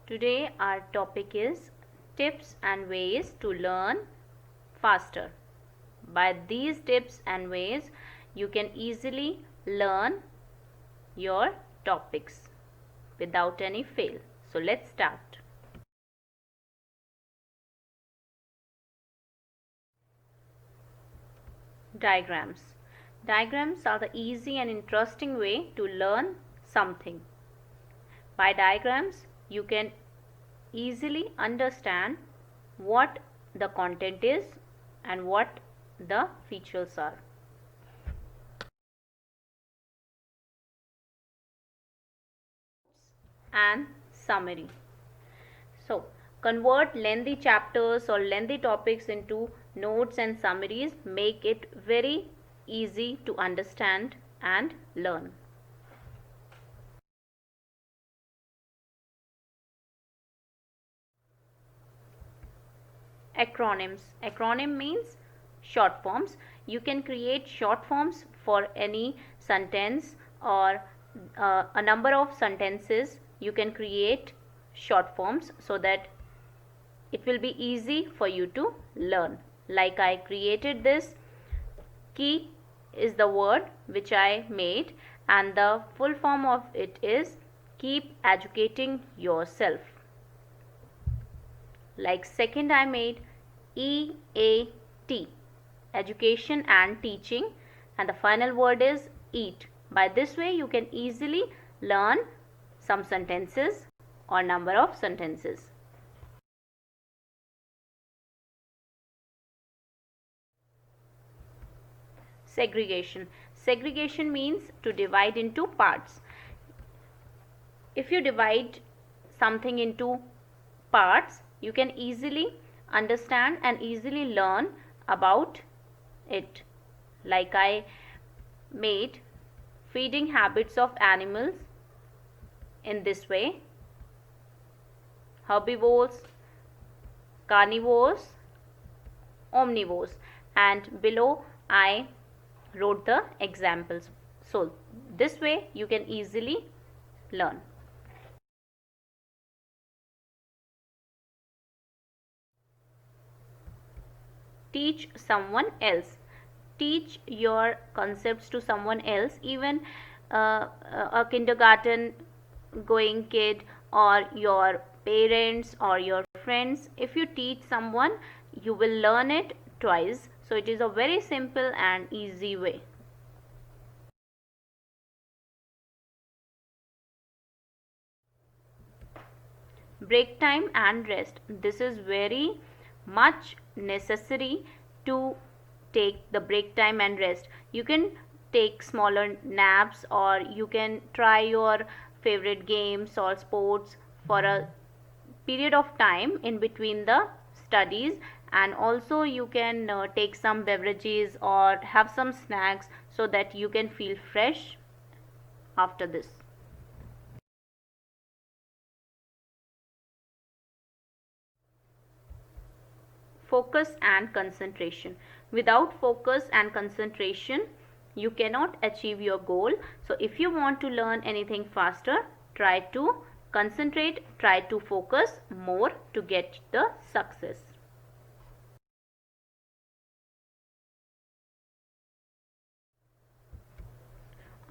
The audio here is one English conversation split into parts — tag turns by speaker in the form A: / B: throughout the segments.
A: Today our topic is tips and ways to learn faster. By these tips and ways, you can easily learn your topics without any fail. So let's start. Diagrams. Diagrams are the easy and interesting way to learn something. By diagrams, you can easily understand what the content is and what the features are. And summary. So, convert lengthy chapters or lengthy topics into notes and summaries. Make it very easy to understand and learn. Acronyms. Acronym means short forms. You can create short forms for any sentence or a number of sentences. You can create short forms so that it will be easy for you to learn. Like I created this. Key is the word which I made, and the full form of it is keep educating yourself. Like second I made EAT, education and teaching, and the final word is eat. By this way you can easily learn some sentences or number of sentences. Segregation. Segregation means to divide into parts. If you divide something into parts, you can easily understand and easily learn about it. Like I made feeding habits of animals in this way: herbivores, carnivores, omnivores, and below I wrote the examples. So this way you can easily learn. Teach someone else. Teach your concepts to someone else, even a kindergarten going kid or your parents or your friends. If you teach someone, you will learn it twice. So it is a very simple and easy way. Break time and rest. This is very much necessary to take the break time and rest. You can take smaller naps, or you can try your favorite games or sports for a period of time in between the studies, and also you can take some beverages or have some snacks so that you can feel fresh after this. Focus and concentration. Without focus and concentration, you cannot achieve your goal. So if you want to learn anything faster, try to concentrate, try to focus more to get the success.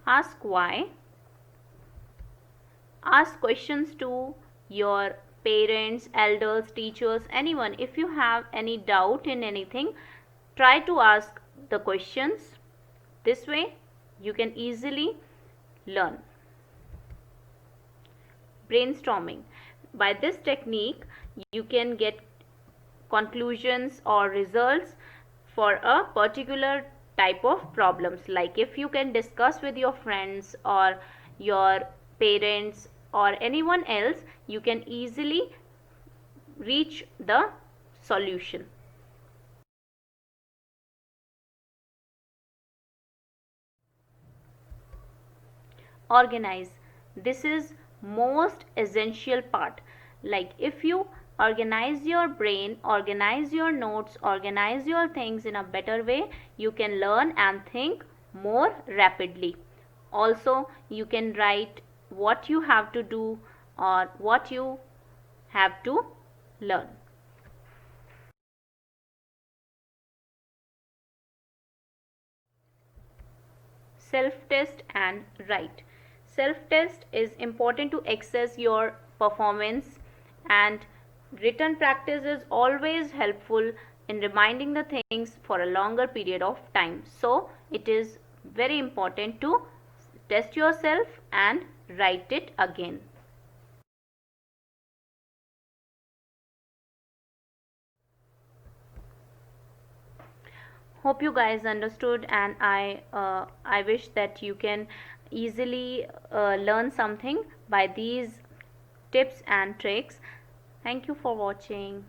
A: Ask why. Ask questions to your parents, elders, teachers, anyone. If you have any doubt in anything, try to ask the questions. This way you can easily learn. Brainstorming. By this technique, you can get conclusions or results for a particular type of problems. Like if you can discuss with your friends or your parents or anyone else, you can easily reach the solution. Organize. This is most essential part. Like if you organize your brain, organize your notes, organize your things in a better way, you can learn and think more rapidly. Also, you can write what you have to do or what you have to learn. Self-test and write. Self-test is important to assess your performance, and written practice is always helpful in reminding the things for a longer period of time. So it is very important to test yourself and write it again. Hope you guys understood, and I wish that you can easily learn something by these tips and tricks. Thank you for watching.